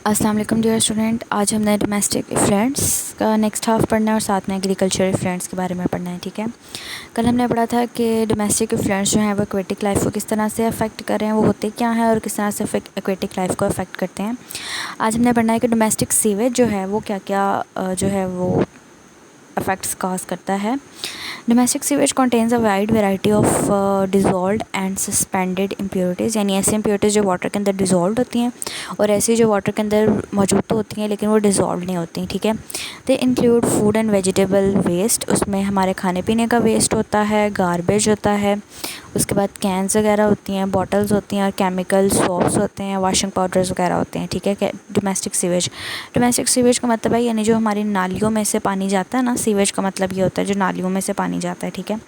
अस्सलाम वालेकुम dear student. आज हमने डोमेस्टिक इफ्लुएंस का नेक्स्ट हाफ पढ़ना है और साथ में एग्रीकल्चर इफ्लुएंस के बारे में पढ़ना है। ठीक है, कल हमने पढ़ा था कि डोमेस्टिक इफ्लुएंस जो है वो एक्वेटिक लाइफ को किस तरह से अफेक्ट कर रहे हैं, वो होते क्या हैं और किस तरह से एक्वेटिक लाइफ को अफेक्ट करते हैं। आज हमने पढ़ना है कि डोमेस्टिक सीवेज जो है वो क्या क्या जो है वो अफेक्ट्स कॉज करता है। Domestic sewage contains a wide variety of dissolved and suspended impurities, यानी ऐसी इम्प्योरिटीज़ जो वाटर के अंदर डिज़ोल्व होती हैं और ऐसी जो वाटर के अंदर मौजूद तो होती हैं लेकिन वो डिज़ोल्व नहीं होती। ठीक है, they include food and vegetable waste, उसमें हमारे खाने पीने का वेस्ट होता है, गार्बेज होता है, उसके बाद कैंस वगैरह होती हैं, बॉटल्स होती हैं और केमिकल सोप्स होते हैं, वॉशिंग पाउडर्स वगैरह होते हैं। ठीक है, डोमेस्टिक सीवेज का मतलब है यानी जो हमारी नालियों में से पानी जाता है ना, सीवेज का मतलब ये होता है जो नालियों में से पानी जाता है। ठीक है,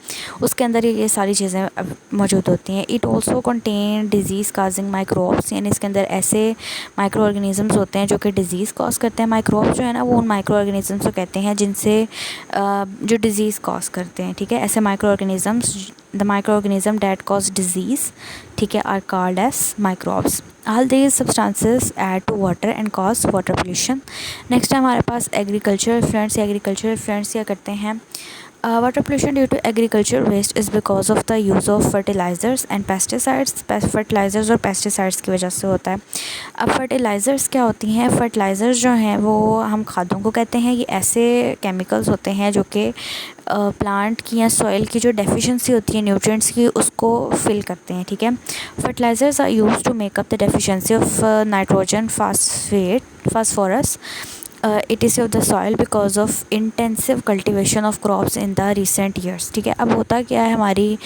उसके अंदर ये सारी चीज़ें मौजूद होती हैं। It also contain disease causing microbes, यानी इसके अंदर ऐसे माइक्रो ऑर्गेनिज़म्स होते हैं जो कि डिज़ीज़ कॉज करते हैं। माइक्रोब्स जो है ना वो उन माइक्रो ऑर्गेनिज़म्स को कहते हैं जिनसे जो डिज़ीज़ कॉज करते हैं। ठीक है, ऐसे micro organisms, the micro organism that cause disease, ठीक है, are called as microbes. All these substances add to water and cause water pollution. Next है हमारे पास एग्रीकल्चर इफ्लुएंस। एग्रीकल्चर इफ्लुएंस क्या करते हैं? Water pollution due to agriculture waste is because of the use of fertilisers and pesticides. Fertilisers और pesticides की वजह से होता है। अब फर्टिलाइज़र्स क्या होती हैं? फर्टिलाइज़र्स जो हैं वो हम खादों को कहते हैं। ये ऐसे केमिकल्स होते हैं जो कि प्लांट की या सॉइल की जो डेफिशिएंसी होती है न्यूट्रिएंट्स की उसको फिल करते हैं। ठीक है, fertilisers are use to make up the deficiency of nitrogen phosphorus it is of the soil because of intensive cultivation of crops in the recent years. ठीक है, अब होता क्या है हमारी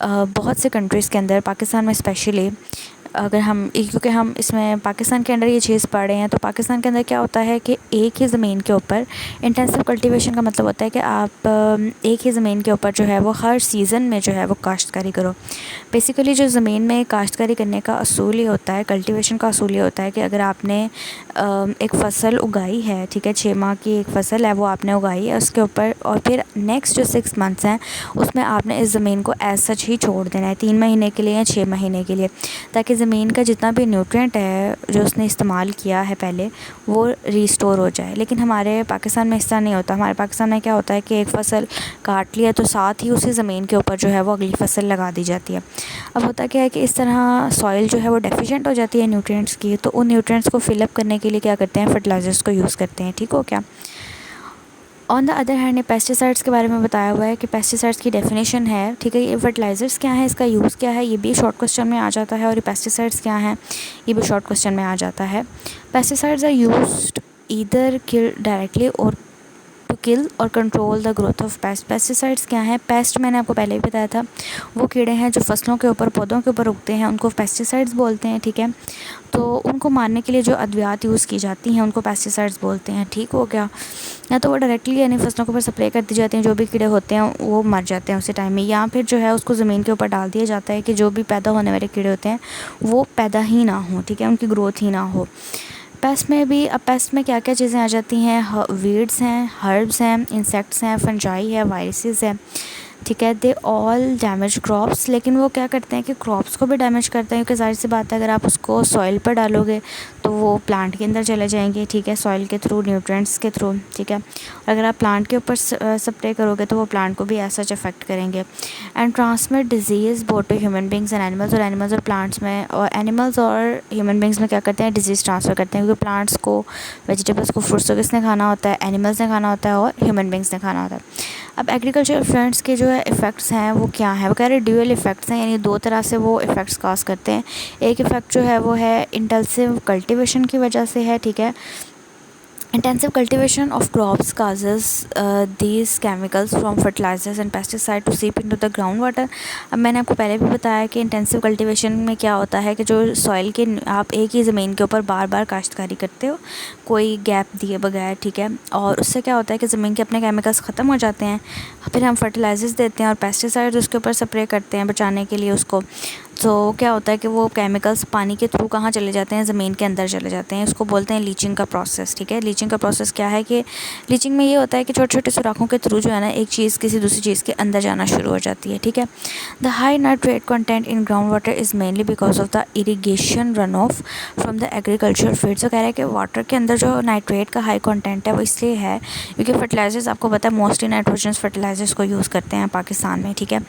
बहुत से कंट्रीज़ के अंदर, पाकिस्तान में स्पेशली, अगर हम क्योंकि हम इसमें पाकिस्तान के अंदर ये चीज़ पढ़ रहे हैं, तो पाकिस्तान के अंदर क्या होता है कि एक ही ज़मीन के ऊपर इंटेंसिव कल्टीवेशन का मतलब होता है कि आप एक ही ज़मीन के ऊपर जो है वो हर सीज़न में जो है वो काश्तकारी करो। बेसिकली जो ज़मीन में काश्तकारी करने का असूल ये होता है, कल्टीवेशन का असूल ये होता है कि अगर आपने एक फ़सल उगाई है, ठीक है, 6 माह की एक फ़सल है वो आपने उगाई है उसके ऊपर, और फिर नेक्स्ट जो 6 मंथ्स हैं उसमें आपने इस ज़मीन को एज सच ही छोड़ देना है 3 महीने के लिए या 6 महीने के लिए, ताकि ज़मीन का जितना भी न्यूट्रिएंट है जो उसने इस्तेमाल किया है पहले वो रिस्टोर हो जाए। लेकिन हमारे पाकिस्तान में इस तरह नहीं होता। हमारे पाकिस्तान में क्या होता है कि एक फ़सल काट लिया तो साथ ही उसी ज़मीन के ऊपर जो है वो अगली फ़सल लगा दी जाती है। अब होता क्या है कि इस तरह सॉइल जो है वो डेफिशिएंट हो जाती है न्यूट्रिएंट्स की, तो उन न्यूट्रिएंट्स को फिलअप करने के लिए क्या करते हैं, फर्टिलाइज़र्स को यूज़ करते हैं। ठीक हो क्या? On the other hand pesticides के बारे में बताया हुआ है कि पेस्टिसाइड्स की डेफिनेशन है। ठीक है, ये फर्टिलाइज़र्स क्या है, इसका यूज़ क्या है, ये भी शॉर्ट क्वेश्चन में आ जाता है, और ये पेस्टिसाइड्स क्या हैं ये भी शॉर्ट क्वेश्चन में आ जाता है। Pesticides are used either kill directly or to kill or control the growth of pest. Pesticides क्या हैं? पेस्ट मैंने आपको पहले भी बताया था, वो कीड़े हैं जो फसलों के ऊपर, पौधों के ऊपर उगते हैं, उनको पेस्टिसाइड्स बोलते हैं। ठीक है, तो उनको मारने के लिए जो अद्वियात यूज़ की जाती हैं उनको पेस्टिसाइड्स बोलते हैं। ठीक हो गया? या तो वो डायरेक्टली यानी फसलों के ऊपर स्प्रे कर दी जाती हैं, जो भी कीड़े होते हैं वो मर जाते हैं उसी टाइम में, या फिर जो है उसको ज़मीन के ऊपर डाल दिया जाता है कि जो भी पैदा होने वाले कीड़े होते हैं वो पैदा ही ना हो, ठीक है, उनकी ग्रोथ ही ना हो। पेस्ट में भी, अब पेस्ट में क्या क्या चीज़ें आ जाती हैं? वीड्स हैं, हर्ब्स हैं, इंसेक्ट्स हैं, फंजाई है, वायरसेस है। ठीक है, दे ऑल डैमेज क्रॉप्स, लेकिन वो क्या करते हैं कि क्रॉप्स को भी डैमेज करते हैं, क्योंकि जाहिर सी बात है अगर आप उसको सॉइल पर डालोगे तो वो प्लांट के अंदर चले जाएंगे। ठीक है, सॉइल के थ्रू, न्यूट्रिएंट्स के थ्रू। ठीक है, और अगर आप प्लांट के ऊपर स्प्रे करोगे तो वो प्लांट को भी ऐसा अफेक्ट करेंगे। And transmit disease both to human beings and animals, और एनिमल्स और प्लांट्स में, और एनिमल्स और ह्यूमन बींग्स में क्या करते हैं, डिजीज़ ट्रांसफ़र करते हैं, क्योंकि प्लांट्स को, वेजिटेबल्स को, फ्रूट्स को किसने खाना होता है? एनिमल्स ने खाना होता है और ह्यूमन बींग्स ने खाना होता है। अब एग्रीकल्चर इफ्लुएंस के जो है इफ़ेक्ट्स हैं वो क्या है? वो कह रहे ड्यूअल इफ़ेक्ट्स हैं, यानी दो तरह से वो इफ़ेक्ट्स काज करते हैं। एक इफ़ेक्ट जो है वो है इंटेंसिव कल्टीवेशन की वजह से है। ठीक है, intensive cultivation of crops causes these chemicals from fertilizers and pesticide to seep into the groundwater। अब मैंने आपको पहले भी बताया कि इंटेंसिव कल्टीवेशन में क्या होता है कि जो सॉइल के, आप एक ही ज़मीन के ऊपर बार बार काश्तकारी करते हो कोई गैप दिए बगैर। ठीक है, और उससे क्या होता है कि ज़मीन के अपने केमिकल्स ख़त्म हो जाते हैं, फिर हम फर्टिलाइज़र्स देते हैं और पेस्टिसाइड्स उसके ऊपर स्प्रे करते हैं बचाने के लिए उसको, तो क्या होता है कि वो केमिकल्स पानी के थ्रू कहाँ चले जाते हैं, ज़मीन के अंदर चले जाते हैं। इसको बोलते हैं लीचिंग का प्रोसेस, ठीक है। लीचिंग का प्रोसेस क्या है कि लीचिंग में ये होता है कि छोटे छोटे सुराखों के थ्रू जो है ना एक चीज़ किसी दूसरी चीज़ के अंदर जाना शुरू हो जाती है, ठीक है। The high nitrate content in ground water is mainly because of the irrigation run of from the agriculture field. तो कह रहा है कि वाटर के अंदर जो नाइट्रेट का हाई कंटेंट है वो इसलिए है क्योंकि फर्टिलाइजर्स, आपको पता है मोस्टली नाइट्रोजन फर्टिलाइजर्स को यूज़ करते हैं पाकिस्तान में, ठीक है।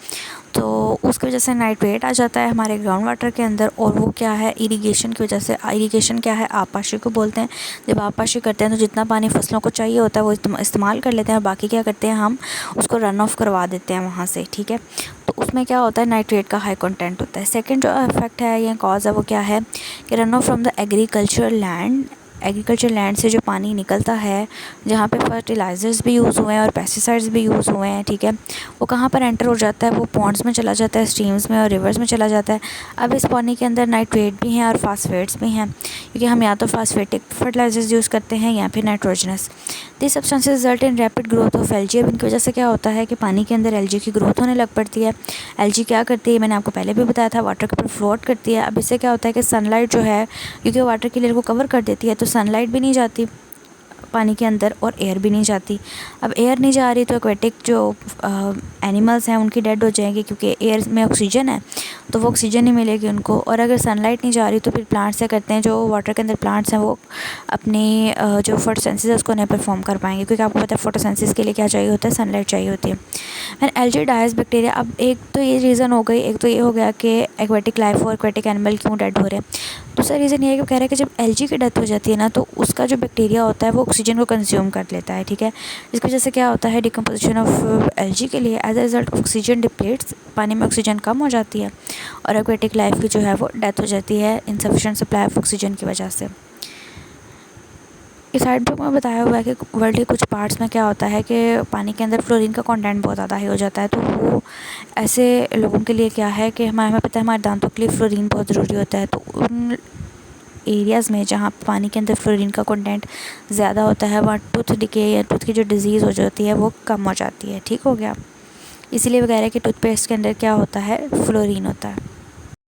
तो उसकी वजह से नाइट्रेट आ जाता है हमारे ग्राउंड वाटर के अंदर, और वो क्या है इरिगेशन की वजह से। इरिगेशन क्या है, आबपाशी को बोलते हैं। जब आबपाशी करते हैं तो जितना पानी फसलों को चाहिए होता है वो इस्तेमाल कर लेते हैं, और बाकी क्या करते हैं हम उसको रन ऑफ करवा देते हैं वहाँ से, ठीक है। तो उसमें क्या होता है नाइट्रेट का हाई कंटेंट होता है। सेकेंड जो इफेक्ट है या कॉज है वो क्या है कि run of from the agriculture land. Agriculture land से जो पानी निकलता है जहाँ पे फर्टिलाइज़र्स भी यूज़ हुए हैं और पेस्टिसाइड्स भी यूज़ हुए हैं, ठीक है, वो कहाँ पर एंटर हो जाता है, वो पॉन्ड्स में चला जाता है, स्ट्रीम्स में और रिवर्स में चला जाता है। अब इस पानी के अंदर नाइट्रेट भी हैं और फास्फेट्स भी हैं, क्योंकि हम या तो फास्फेटिक फर्टिलाइजर्स यूज़ करते हैं या फिर nitrogenous. This substances result in rapid growth of algae. अब इनकी वजह से क्या होता है कि पानी के अंदर एल्जी की ग्रोथ होने लग पड़ती है। एल्जी क्या करती है, मैंने आपको पहले भी बताया था, वाटर के ऊपर फ्लोट करती है। अब इससे क्या होता है कि सनलाइट जो है, क्योंकि वाटर की लेयर को कवर कर देती है, तो सनलाइट भी नहीं जाती पानी के अंदर और एयर भी नहीं जाती। अब एयर नहीं जा रही तो एक्वेटिक जो एनिमल्स हैं उनकी डेड हो जाएंगी, क्योंकि एयर में ऑक्सीजन है तो वो ऑक्सीजन नहीं मिलेगी उनको। और अगर सनलाइट नहीं जा रही तो फिर प्लांट्स क्या करते हैं, जो वाटर के अंदर प्लांट्स हैं वो अपनी जो फोटोसिंथेसिस है उसको नहीं परफॉर्म कर पाएंगे, क्योंकि आपको पता है फोटोसिंथेसिस के लिए क्या चाहिए होता है, सनलाइट चाहिए होती है। And algae dyes bacteria. अब एक तो ये रीज़न हो गई, एक तो ये हो गया कि एक्वेटिक लाइफ और एक्वेटिक एनिमल क्यों डेड हो रहे हैं। दूसरा रीज़न ये है कि कह रहा है कि जब एल्जी की डेथ हो जाती है ना तो उसका जो बैक्टीरिया होता है वो ऑक्सीजन को कंज्यूम कर लेता है, ठीक है। इसकी वजह से क्या होता है डिकम्पोजिशन ऑफ एल्जी के लिए एज अ रिजल्ट ऑक्सीजन डिप्लीट्स, पानी में ऑक्सीजन कम हो जाती है और एक्वेटिक लाइफ की जो है वो डेथ हो जाती है इनसफिशिएंट सप्लाई ऑफ ऑक्सीजन की वजह से। इस साइड बुक में बताया हुआ है कि वर्ल्ड के कुछ पार्ट्स में क्या होता है कि पानी के अंदर फ्लोरीन का कंटेंट बहुत ज़्यादा हाई हो जाता है। तो वो ऐसे लोगों के लिए क्या है कि हमें पता है हमारे दांतों के लिए फ्लोरीन बहुत ज़रूरी होता है। तो उन एरियाज़ में जहाँ पानी के अंदर फ्लोरीन का कंटेंट ज़्यादा होता है वहाँ टूथ डिके या टूथ की जो डिज़ीज़ हो जाती है वो कम हो जाती है, ठीक हो गया। इसीलिए वगैरह कि टूथपेस्ट के अंदर क्या होता है, फ्लोरीन होता है।